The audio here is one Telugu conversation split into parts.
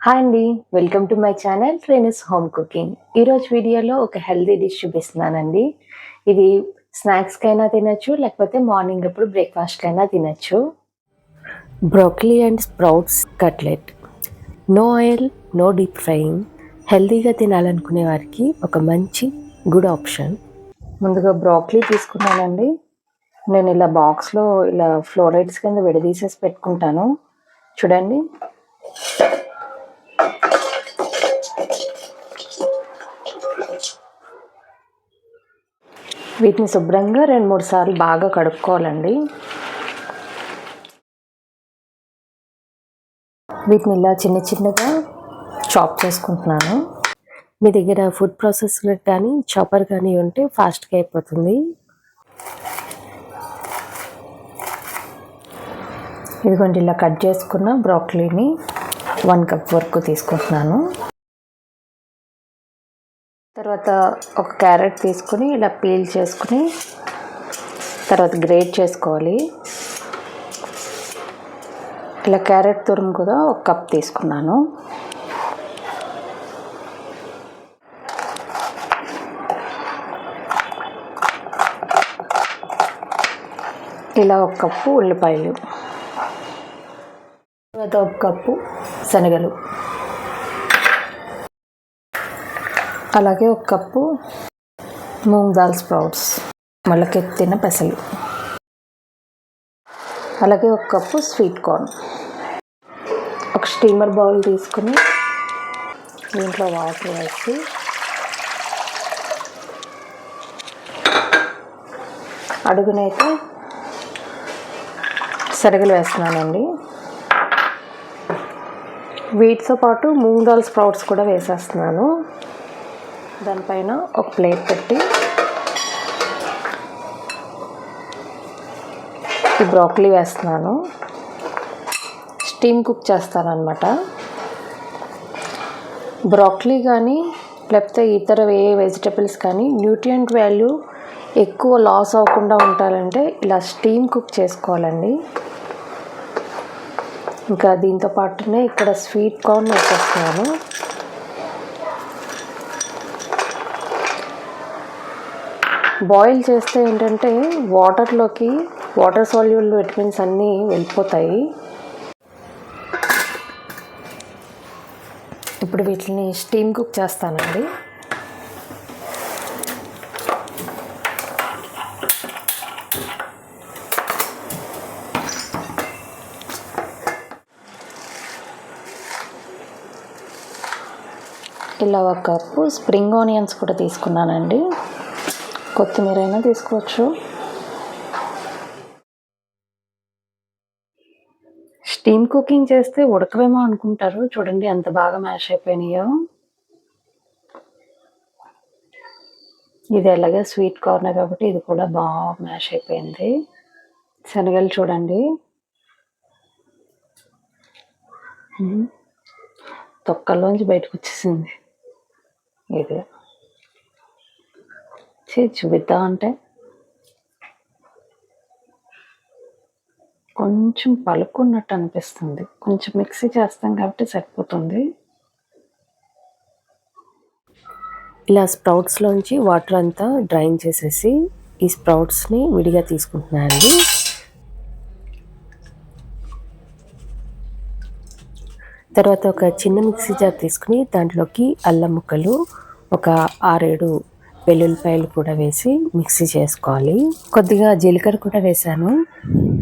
హాయ్ అండి. Welcome to my channel Renu's home cooking. ఈరోజు వీడియోలో ఒక హెల్తీ డిష్ చూపిస్తున్నానండి. ఇది స్నాక్స్కైనా తినచ్చు, లేకపోతే మార్నింగ్ అప్పుడు బ్రేక్ఫాస్ట్కైనా తినచ్చు. Broccoli and sprouts cutlet. No oil, no deep frying. హెల్తీగా తినాలనుకునే వారికి ఒక మంచి గుడ్ ఆప్షన్. ముందుగా బ్రోకలీ తీసుకున్నానండి. నేను ఇలా బాక్స్లో ఇలా ఫ్లోరైడ్స్ కింద విడదీసేసి పెట్టుకుంటాను. చూడండి, వీటిని శుభ్రంగా 2-3 సార్లు బాగా కడుక్కోవాలండి. వీటిని ఇలా చిన్న చిన్నగా చాప్ చేసుకుంటున్నాను. మీ దగ్గర ఫుడ్ ప్రాసెసర్ కానీ చాపర్ కానీ ఉంటే ఫాస్ట్గా అయిపోతుంది. ఇదిగోండి, ఇలా కట్ చేసుకున్న బ్రోకలీని 1 కప్ వరకు తీసుకుంటున్నాను. తర్వాత ఒక క్యారెట్ తీసుకుని ఇలా పీల్ చేసుకుని తర్వాత గ్రేట్ చేసుకోవాలి. ఇలా క్యారెట్ తురుము కూడా 1 కప్ తీసుకున్నాను. ఇలా 1 కప్పు ఉల్లిపాయలు, తర్వాత 1 కప్పు శనగలు, అలాగే 1 కప్పు మూంగ్ దాల్ స్ప్రౌట్స్ మొలకెత్తిన పెసలు, అలాగే 1 కప్పు స్వీట్ కార్న్. ఒక స్టీమర్ బౌల్ తీసుకుని దీంట్లో వాటర్ వేసి అడుగునైతే శనగలు వేస్తున్నానండి. వీటితో పాటు మూంగ్ దాల్ స్ప్రౌట్స్ కూడా వేసేస్తున్నాను. దానిపైన ఒక ప్లేట్ పెట్టి ఈ బ్రోకలీ వేస్తున్నాను. స్టీమ్ కుక్ చేస్తాను అన్నమాట. బ్రోకలీ కానీ లేకపోతే ఇతర ఏ వెజిటబుల్స్ కానీ న్యూట్రియంట్ వాల్యూ ఎక్కువ లాస్ అవ్వకుండా ఉండాలంటే ఇలా స్టీమ్ కుక్ చేసుకోవాలండి. ఇంకా దీంతో పాటునే ఇక్కడ స్వీట్ కార్న్ వేసేస్తున్నాను. బాయిల్ చేస్తే ఏంటంటే వాటర్ సాల్యుబుల్ విటమిన్స్ అన్నీ వెళ్ళిపోతాయి. ఇప్పుడు వీటిని స్టీమ్ కుక్ చేస్తానండి. ఇలా 1 కప్పు స్ప్రింగ్ ఆనియన్స్ కూడా తీసుకున్నానండి. కొత్తిమీర అయినా తీసుకోవచ్చు. స్టీమ్ కుకింగ్ చేస్తే ఉడకవేమో అనుకుంటారు. చూడండి ఎంత బాగా మ్యాష్ అయిపోయినాయో. ఇది ఎలాగే స్వీట్ కార్న్ కాబట్టి ఇది కూడా బాగా మ్యాష్ అయిపోయింది. శనగలు చూడండి, తొక్కల్లోంచి బయటకు వచ్చేసింది. ఇది చూపిద్దాం అంటే కొంచెం పలుకున్నట్టు అనిపిస్తుంది. కొంచెం మిక్సీ చేస్తాం కాబట్టి సరిపోతుంది. ఇలా స్ప్రౌట్స్లోంచి వాటర్ అంతా డ్రైన్ చేసేసి ఈ స్ప్రౌట్స్ని విడిగా తీసుకుంటున్నానండి. తర్వాత ఒక చిన్న మిక్సీ జార్ తీసుకుని దాంట్లోకి అల్లం ముక్కలు, ఒక 6-7 వెల్లుల్లిపాయలు కూడా వేసి మిక్సీ చేసుకోవాలి. కొద్దిగా జీలకర్ర కూడా వేసాను.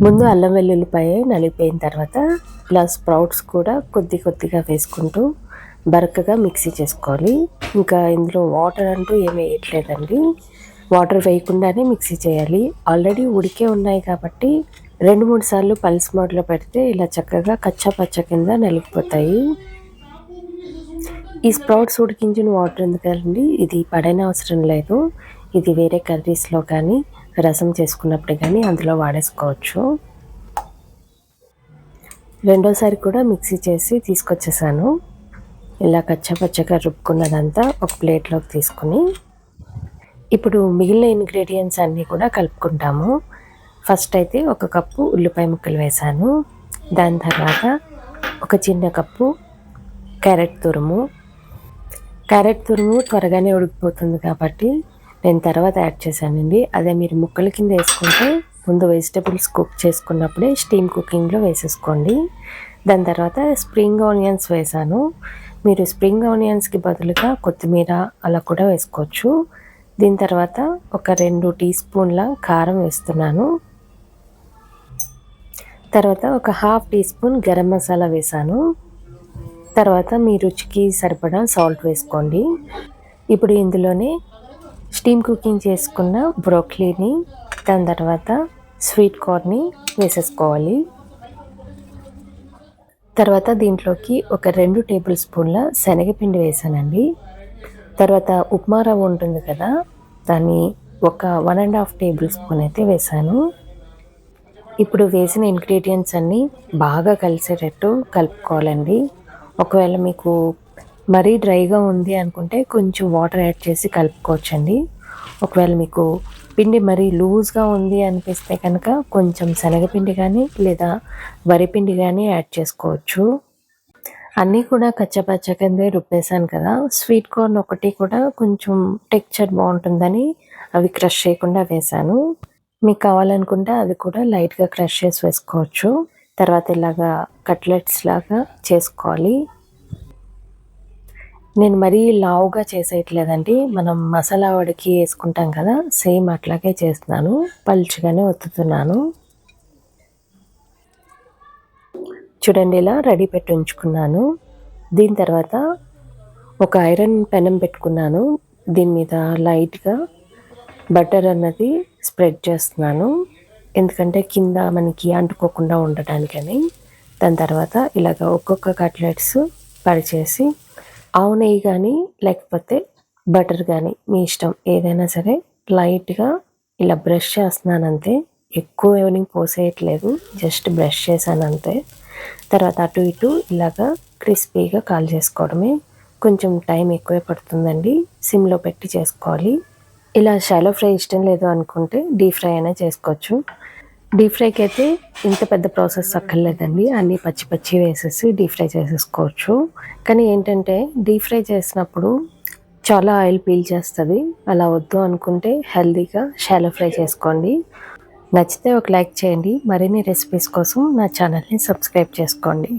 ముందు అల్లం వెల్లుల్లిపాయ నలిగిపోయిన తర్వాత ఇలా స్ప్రౌట్స్ కూడా కొద్దిగా వేసుకుంటూ బరకగా మిక్సీ చేసుకోవాలి. ఇంకా ఇందులో వాటర్ అంటూ ఏమీ వేయట్లేదండి. వాటర్ వేయకుండానే మిక్సీ చేయాలి. ఆల్రెడీ ఉడికే ఉన్నాయి కాబట్టి 2-3 సార్లు పల్స్ మోడ్లో పెడితే ఇలా చక్కగా కచ్చా పచ్చ కింద నలిగిపోతాయి. ఈ స్ప్రౌట్స్ ఉడికించిన వాటర్ ఎందుకండి, ఇది పడైన అవసరం లేదు. ఇది వేరే కర్రీస్లో కానీ రసం చేసుకున్నప్పుడు కానీ అందులో వాడేసుకోవచ్చు. రెండోసారి కూడా మిక్సీ చేసి తీసుకొచ్చేసాను. ఇలా కచ్చపచ్చగా రుబ్బుకున్నదంతా ఒక ప్లేట్లోకి తీసుకుని ఇప్పుడు మిగిలిన ఇంగ్రీడియంట్స్ అన్నీ కూడా కలుపుకుంటాము. ఫస్ట్ అయితే 1 కప్పు ఉల్లిపాయ ముక్కలు వేసాను. దాని తర్వాత ఒక చిన్న కప్పు క్యారెట్ తురుము. క్యారెట్ తురుము త్వరగానే ఉడికిపోతుంది కాబట్టి నేను తర్వాత యాడ్ చేశానండి. అదే మీరు ముక్కల కింద వేసుకుంటే ముందు వెజిటబుల్స్ కుక్ చేసుకున్నప్పుడే స్టీమ్ కుకింగ్లో వేసేసుకోండి. దాని తర్వాత స్ప్రింగ్ ఆనియన్స్ వేసాను. మీరు స్ప్రింగ్ ఆనియన్స్కి బదులుగా కొత్తిమీర అలా కూడా వేసుకోవచ్చు. దీని తర్వాత ఒక 2 టీ స్పూన్ల కారం వేస్తున్నాను. తర్వాత ఒక half teaspoon garam masala వేసాను. తర్వాత మీ రుచికి సరిపడా సాల్ట్ వేసుకోండి. ఇప్పుడు ఇందులోనే స్టీమ్ కుకింగ్ చేసుకున్న బ్రోకలీని, దాని తర్వాత స్వీట్ కార్న్ని వేసేసుకోవాలి. తర్వాత దీంట్లోకి ఒక 2 టేబుల్ స్పూన్ల శనగపిండి వేసానండి. తర్వాత ఉప్మా రవ్వ ఉంటుంది కదా, దాన్ని ఒక 1.5 టేబుల్ స్పూన్ అయితే వేసాను. ఇప్పుడు వేసిన ఇంగ్రీడియంట్స్ అన్నీ బాగా కలిసేటట్టు కలుపుకోవాలండి. ఒకవేళ మీకు మరీ డ్రైగా ఉంది అనుకుంటే కొంచెం వాటర్ యాడ్ చేసి కలుపుకోవచ్చండి. ఒకవేళ మీకు పిండి మరీ లూజ్గా ఉంది అనిపిస్తే కనుక కొంచెం శనగపిండి కానీ లేదా వరిపిండి కానీ యాడ్ చేసుకోవచ్చు. అన్నీ కూడా కచ్చపచ్చ కిందే రుబ్బేశాను కదా, స్వీట్ కార్న్ ఒకటి కూడా కొంచెం టెక్స్చర్ బాగుంటుందని అవి క్రష్ చేయకుండా వేశాను. మీకు కావాలనుకుంటే అది కూడా లైట్గా క్రష్ చేసి వేసుకోవచ్చు. తర్వాత ఇలాగా కట్లెట్స్ లాగా చేసుకోవాలి. నేను మరీ లావుగా చేసేయట్లేదండి. మనం మసాలా వడికి వేసుకుంటాం కదా, సేమ్ అట్లాగే చేస్తున్నాను. పలుచగానే ఒత్తుతున్నాను. చూడండి, ఇలా రెడీ పెట్టి ఉంచుకున్నాను. దీని తర్వాత ఒక ఐరన్ పెనం పెట్టుకున్నాను. దీని మీద లైట్గా బటర్ అన్నది స్ప్రెడ్ చేస్తున్నాను, ఎందుకంటే కింద మనకి అంటుకోకుండా ఉండటానికని. దాని తర్వాత ఇలాగ ఒక్కొక్క కట్లెట్స్ పరిచేసి ఆవు నెయ్యి కానీ లేకపోతే బటర్ కానీ మీ ఇష్టం ఏదైనా సరే లైట్గా ఇలా బ్రష్ చేస్తున్నాను అంతే. ఎక్కువ ఏమీ పోసేయట్లేదు, జస్ట్ బ్రష్ చేశాను అంతే. తర్వాత అటు ఇటు ఇలాగా క్రిస్పీగా కాల్ చేసుకోవడమే. కొంచెం టైం ఎక్కువే పడుతుందండి, సిమ్లో పెట్టి చేసుకోవాలి. ఇలా షాలో ఫ్రై ఇష్టం లేదు అనుకుంటే డీప్ ఫ్రై అయినా చేసుకోవచ్చు. డీప్ ఫ్రైకి అయితే ఇంత పెద్ద ప్రాసెస్ అక్కర్లేదండి, అన్నీ పచ్చి పచ్చి వేసేసి డీప్ ఫ్రై చేసేసుకోవచ్చు. కానీ ఏంటంటే డీప్ ఫ్రై చేసినప్పుడు చాలా ఆయిల్ పీల్ చేస్తుంది. అలా వద్దు అనుకుంటే హెల్తీగా షాలో ఫ్రై చేసుకోండి. నచ్చితే ఒక లైక్ చేయండి. మరిన్ని రెసిపీస్ కోసం నా ఛానల్ని సబ్స్క్రైబ్ చేసుకోండి.